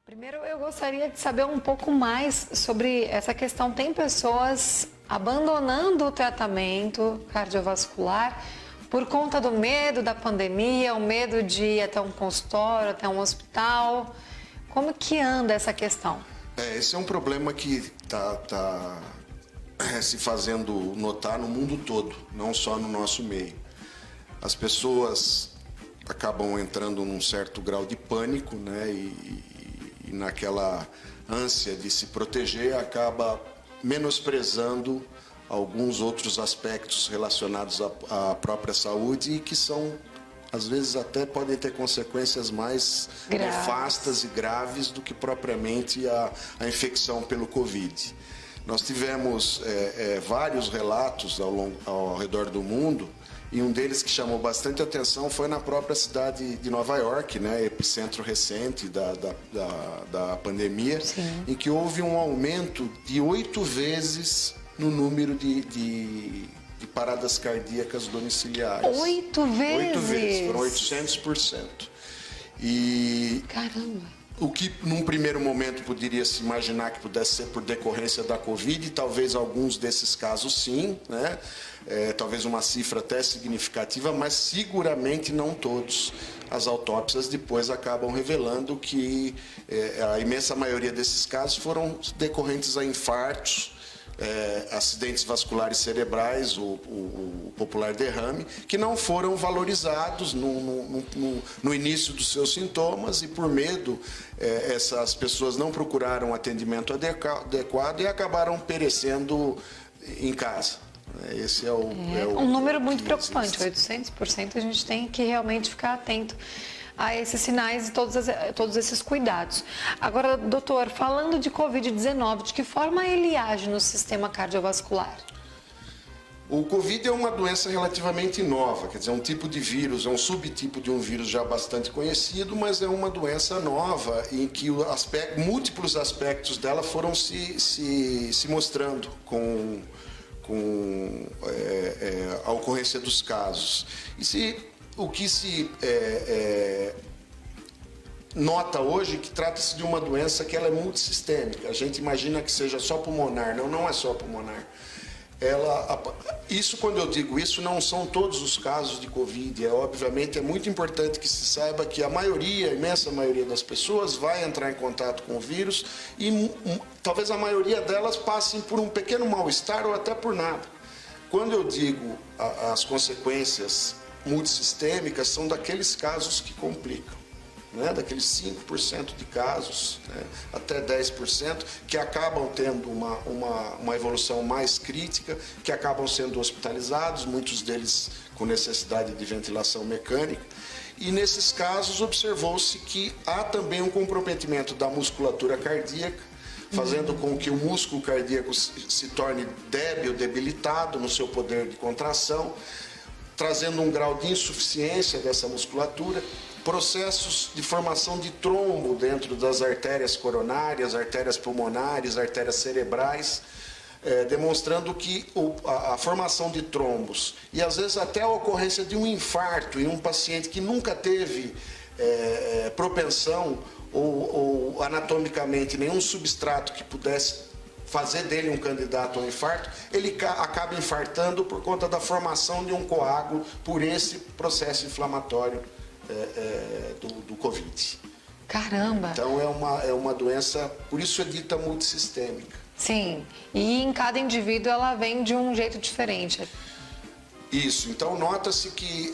Primeiro, eu gostaria de saber um pouco mais sobre essa questão. Tem pessoas abandonando o tratamento cardiovascular por conta do medo da pandemia, o medo de ir até um consultório, até um hospital. Como que anda essa questão? Esse é um problema que está se fazendo notar no mundo todo, não só no nosso meio. As pessoas acabam entrando num certo grau de pânico, né? E naquela ânsia de se proteger, acaba menosprezando alguns outros aspectos relacionados à própria saúde e que são, às vezes, até podem ter consequências mais nefastas e graves do que propriamente a infecção pelo Covid. Nós tivemos vários relatos ao redor do mundo, e um deles que chamou bastante atenção foi na própria cidade de Nova York, né, epicentro recente da pandemia, Sim. em que houve um aumento de 8 vezes no número de paradas cardíacas domiciliares. 8 vezes? 8 vezes, foram 800%. E caramba! O que num primeiro momento poderia se imaginar que pudesse ser por decorrência da Covid, talvez alguns desses casos sim, né? Talvez uma cifra até significativa, mas seguramente não todos. As autópsias depois acabam revelando que a imensa maioria desses casos foram decorrentes a infartos, acidentes vasculares cerebrais, o popular derrame, que não foram valorizados no início dos seus sintomas e por medo essas pessoas não procuraram atendimento adequado e acabaram perecendo em casa. Esse é um número muito preocupante, existe. 800%. A gente tem que realmente ficar atento a esses sinais e todos esses cuidados. Agora, doutor, falando de Covid-19, de que forma ele age no sistema cardiovascular? O Covid é uma doença relativamente nova, quer dizer, é um tipo de vírus, é um subtipo de um vírus já bastante conhecido, mas é uma doença nova em que múltiplos aspectos dela foram se mostrando com a ocorrência dos casos. O que se nota hoje que trata-se de uma doença que ela é multissistêmica. A gente imagina que seja só pulmonar, não é só pulmonar. Isso, quando eu digo isso, não são todos os casos de Covid. Obviamente é muito importante que se saiba que a imensa maioria das pessoas vai entrar em contato com o vírus e talvez a maioria delas passem por um pequeno mal-estar ou até por nada. Quando eu digo as consequências multissistêmicas, são daqueles casos que complicam. Né, daqueles 5% de casos, né, até 10%, que acabam tendo uma evolução mais crítica, que acabam sendo hospitalizados, muitos deles com necessidade de ventilação mecânica. E nesses casos observou-se que há também um comprometimento da musculatura cardíaca, fazendo com que o músculo cardíaco se torne débil, debilitado no seu poder de contração, trazendo um grau de insuficiência dessa musculatura, processos de formação de trombo dentro das artérias coronárias, artérias pulmonares, artérias cerebrais, demonstrando que a formação de trombos e às vezes até a ocorrência de um infarto em um paciente que nunca teve propensão ou anatomicamente nenhum substrato que pudesse fazer dele um candidato ao infarto, ele acaba infartando por conta da formação de um coágulo por esse processo inflamatório do Covid. Caramba! Então é uma doença, por isso é dita multissistêmica. Sim, e em cada indivíduo ela vem de um jeito diferente. Isso, então nota-se que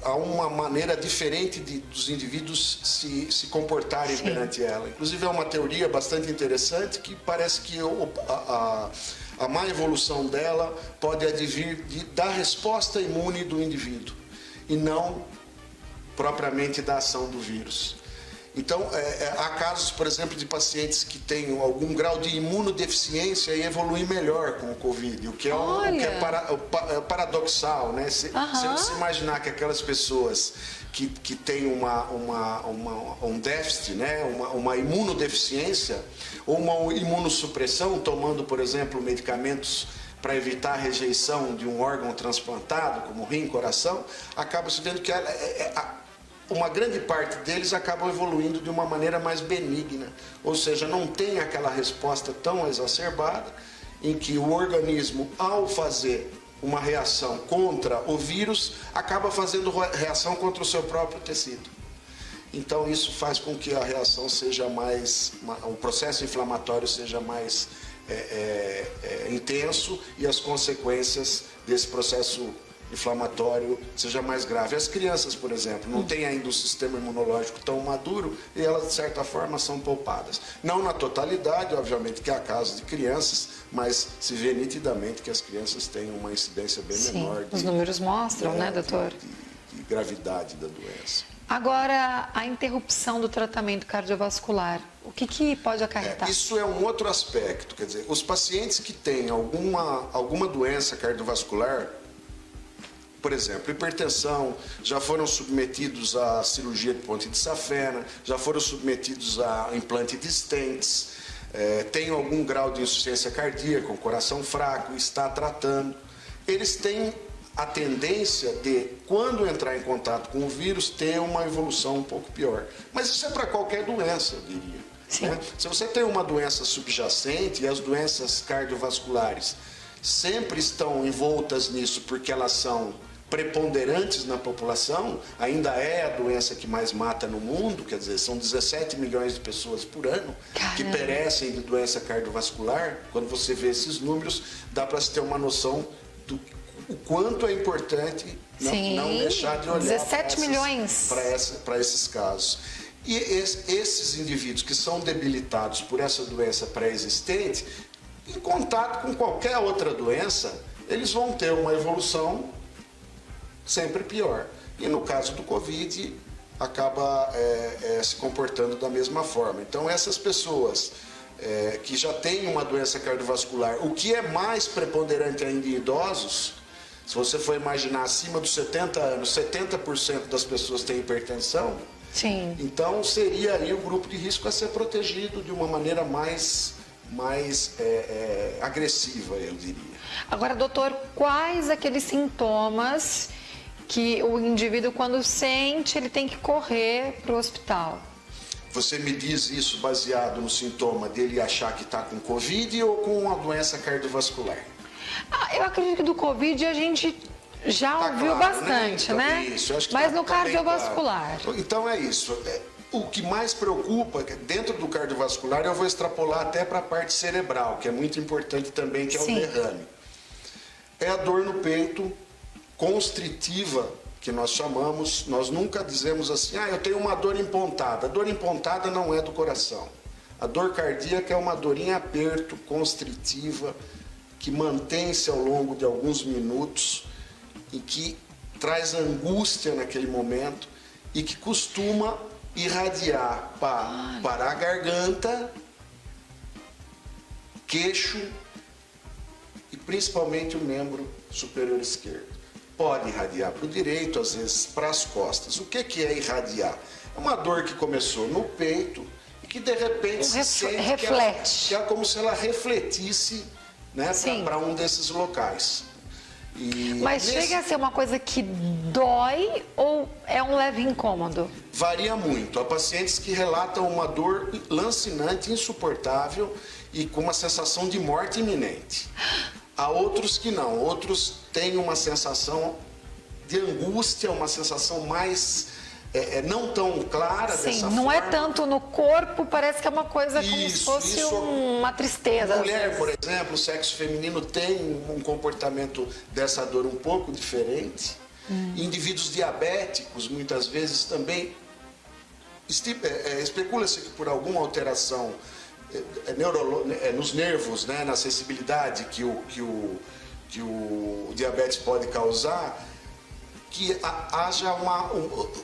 há uma maneira diferente dos indivíduos se comportarem perante ela. Inclusive é uma teoria bastante interessante que parece que a má evolução dela pode advir da resposta imune do indivíduo e não propriamente da ação do vírus. Então, há casos, por exemplo, de pacientes que têm algum grau de imunodeficiência e evoluem melhor com o Covid, o que é paradoxal, né? Se você imaginar que aquelas pessoas que têm um déficit, né? uma imunodeficiência ou uma imunossupressão, tomando, por exemplo, medicamentos para evitar a rejeição de um órgão transplantado, como rim, coração, acaba se vendo que uma grande parte deles acabam evoluindo de uma maneira mais benigna, ou seja, não tem aquela resposta tão exacerbada em que o organismo, ao fazer uma reação contra o vírus, acaba fazendo reação contra o seu próprio tecido. Então isso faz com que a reação seja mais, o processo inflamatório seja mais intenso e as consequências desse processo inflamatório seja mais grave. As crianças, por exemplo, não têm ainda um sistema imunológico tão maduro e elas, de certa forma, são poupadas. Não na totalidade, obviamente, que há casos de crianças, mas se vê nitidamente que as crianças têm uma incidência bem menor. Os números mostram, né, doutor? De gravidade da doença. Agora, a interrupção do tratamento cardiovascular, o que pode acarretar? Isso é um outro aspecto, quer dizer, os pacientes que têm alguma doença cardiovascular, por exemplo, hipertensão, já foram submetidos à cirurgia de ponte de safena, já foram submetidos a implante de stents, têm algum grau de insuficiência cardíaca, com coração fraco, está tratando. Eles têm a tendência de, quando entrar em contato com o vírus, ter uma evolução um pouco pior. Mas isso é para qualquer doença, eu diria. Sim. Né? Se você tem uma doença subjacente, e as doenças cardiovasculares sempre estão envoltas nisso porque elas são preponderantes na população, ainda é a doença que mais mata no mundo, quer dizer, são 17 milhões de pessoas por ano que perecem de doença cardiovascular. Quando você vê esses números, dá para se ter uma noção do o quanto é importante não deixar de olhar 17 milhões para esses casos. E esses indivíduos que são debilitados por essa doença pré-existente, em contato com qualquer outra doença, eles vão ter uma evolução sempre pior. E no caso do Covid, acaba se comportando da mesma forma. Então, essas pessoas que já têm uma doença cardiovascular, o que é mais preponderante ainda em idosos, se você for imaginar acima dos 70 anos, 70% das pessoas têm hipertensão. Sim. Então seria aí o grupo de risco a ser protegido de uma maneira mais agressiva, eu diria. Agora, doutor, quais aqueles sintomas que o indivíduo, quando sente, ele tem que correr para o hospital? Você me diz isso baseado no sintoma dele achar que está com Covid ou com uma doença cardiovascular? Eu acredito que do Covid a gente já ouviu bastante, né? Isso, eu acho que mas no cardiovascular. Claro. Então é isso. O que mais preocupa, dentro do cardiovascular, eu vou extrapolar até para a parte cerebral, que é muito importante também, que é o derrame. É a dor no peito constritiva, que nós chamamos. Nós nunca dizemos assim, eu tenho uma dor empontada. A dor empontada não é do coração. A dor cardíaca é uma dor em aperto, constritiva, que mantém-se ao longo de alguns minutos e que traz angústia naquele momento e que costuma irradiar para a garganta, queixo e principalmente o membro superior esquerdo. Pode irradiar para o direito, às vezes para as costas. O que é irradiar? É uma dor que começou no peito e que de repente se sente reflete. Que é como se ela refletisse, né, para um desses locais. Mas chega a ser uma coisa que dói ou é um leve incômodo? Varia muito. Há pacientes que relatam uma dor lancinante, insuportável e com uma sensação de morte iminente. Há outros que não. Outros têm uma sensação de angústia, uma sensação mais... não tão clara dessa forma. Não é tanto no corpo, parece que é uma coisa como se fosse uma tristeza. Mulher, por exemplo, o sexo feminino tem um comportamento dessa dor um pouco diferente. Indivíduos diabéticos, muitas vezes também, especula-se que por alguma alteração nos nervos, né, na sensibilidade que o diabetes pode causar, que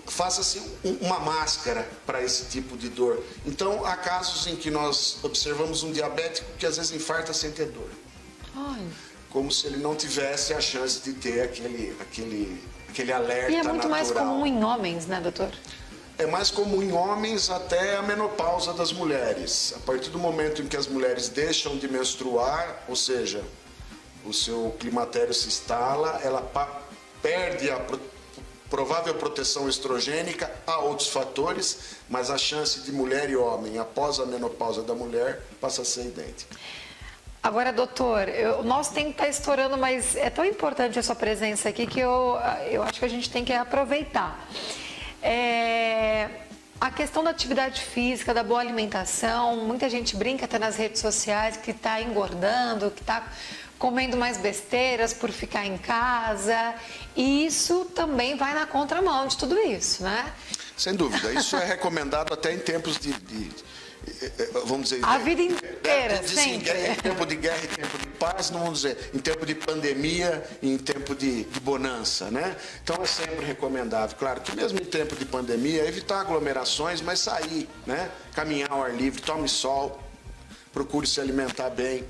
faça-se uma máscara para esse tipo de dor. Então, há casos em que nós observamos um diabético que às vezes infarta sem ter dor. Como se ele não tivesse a chance de ter aquele alerta natural. E é muito mais comum em homens, né, doutor? É mais comum em homens até a menopausa das mulheres. A partir do momento em que as mulheres deixam de menstruar, ou seja, o seu climatério se instala, ela perde provável proteção estrogênica, há outros fatores, mas a chance de mulher e homem após a menopausa da mulher passa a ser idêntica. Agora, doutor, o nosso tempo está estourando, mas é tão importante a sua presença aqui que eu acho que a gente tem que aproveitar. A questão da atividade física, da boa alimentação, muita gente brinca até nas redes sociais que está engordando, que está comendo mais besteiras por ficar em casa, e isso também vai na contramão de tudo isso, né? Sem dúvida, isso é recomendado até em tempos vamos dizer... A vida inteira, sempre. Em tempo de guerra e tempo de paz, não vamos dizer, em tempo de pandemia e em tempo de bonança, né? Então é sempre recomendável. Claro que mesmo em tempo de pandemia, evitar aglomerações, mas sair, né? Caminhar ao ar livre, tome sol, procure se alimentar bem.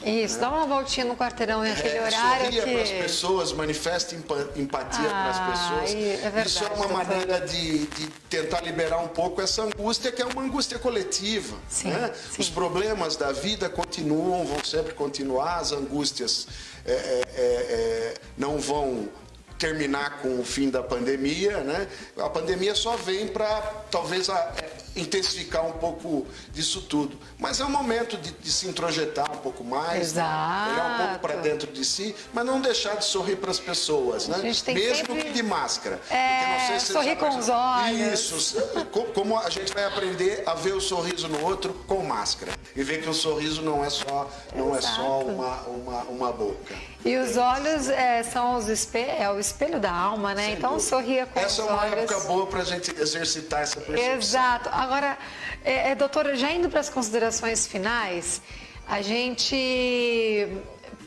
Isso, dá uma voltinha no quarteirão em aquele horário sorria que... para as pessoas, manifeste empatia para as pessoas. É verdade, isso é uma maneira de tentar liberar um pouco essa angústia, que é uma angústia coletiva. Sim, né? sim. Os problemas da vida continuam, vão sempre continuar, as angústias não vão terminar com o fim da pandemia, né? A pandemia só vem para, talvez, intensificar um pouco disso tudo. Mas é um momento de se introjetar um pouco mais, né? Olhar um pouco para dentro de si, mas não deixar de sorrir para as pessoas, né? A gente tem mesmo sempre... que de máscara. Não sei se sorrir com os olhos. Isso. Como a gente vai aprender a ver o sorriso no outro com máscara. E ver que o sorriso não é só uma boca. E os olhos são o espelho da alma, né? Sem então dúvida. sorria com os olhos. Essa é uma época boa para a gente exercitar essa percepção. Exato. Agora, doutora, já indo para as considerações finais, a gente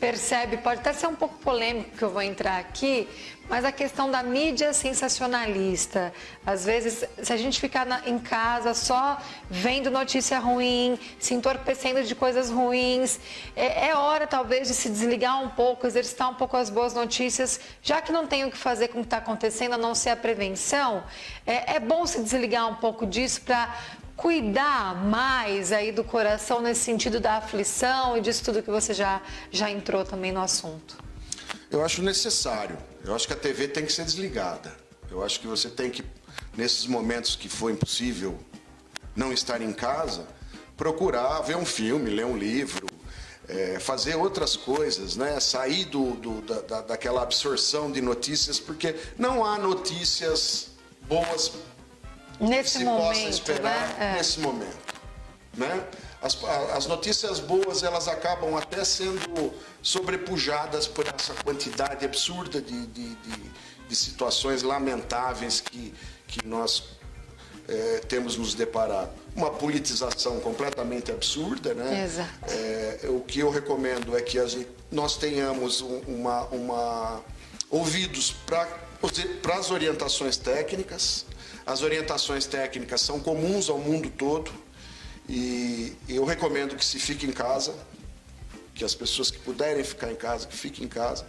percebe, pode até ser um pouco polêmico que eu vou entrar aqui, mas a questão da mídia sensacionalista. Às vezes, se a gente ficar em casa só vendo notícia ruim, se entorpecendo de coisas ruins, é hora talvez de se desligar um pouco, exercitar um pouco as boas notícias, já que não tem o que fazer com o que está acontecendo, a não ser a prevenção. É bom se desligar um pouco disso para cuidar mais aí do coração nesse sentido da aflição e disso tudo que você já entrou também no assunto. Eu acho necessário. Eu acho que a TV tem que ser desligada. Eu acho que você tem que, nesses momentos que for impossível não estar em casa, procurar ver um filme, ler um livro, fazer outras coisas, né? Sair daquela absorção de notícias, porque não há notícias boas nesse se momento, possa esperar, né? nesse momento, né? As notícias boas, elas acabam até sendo sobrepujadas por essa quantidade absurda de situações lamentáveis que nós temos nos deparado. Uma politização completamente absurda, né? Exato. O que eu recomendo é que nós tenhamos ouvidos para as orientações técnicas. As orientações técnicas são comuns ao mundo todo e eu recomendo que se fique em casa, que as pessoas que puderem ficar em casa, que fiquem em casa,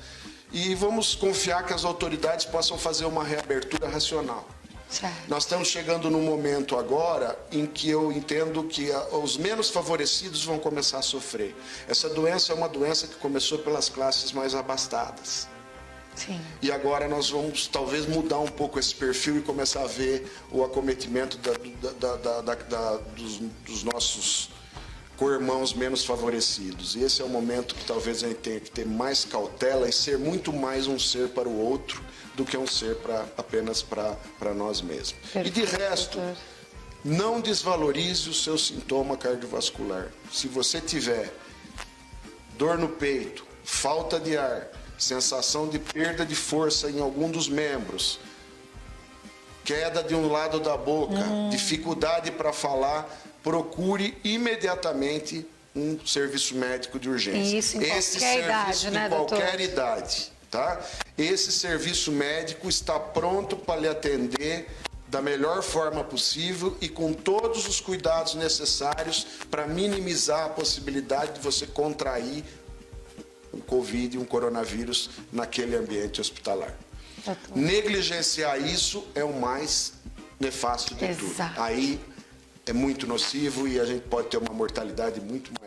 e vamos confiar que as autoridades possam fazer uma reabertura racional. Certo. Nós estamos chegando num momento agora em que eu entendo que os menos favorecidos vão começar a sofrer. Essa doença é uma doença que começou pelas classes mais abastadas. Sim. E agora nós vamos talvez mudar um pouco esse perfil e começar a ver o acometimento dos nossos co-irmãos menos favorecidos. E esse é o momento que talvez a gente tenha que ter mais cautela e ser muito mais um ser para o outro do que um ser apenas para nós mesmos. Perfeito. E de resto, não desvalorize o seu sintoma cardiovascular. Se você tiver dor no peito, falta de ar, sensação de perda de força em algum dos membros, queda de um lado da boca, dificuldade para falar, procure imediatamente um serviço médico de urgência. Isso em qualquer idade, né, doutor? Em qualquer idade, tá? Esse serviço médico está pronto para lhe atender da melhor forma possível e com todos os cuidados necessários para minimizar a possibilidade de você contrair um Covid, um coronavírus naquele ambiente hospitalar. Negligenciar isso é o mais nefasto de tudo. Aí é muito nocivo e a gente pode ter uma mortalidade muito maior.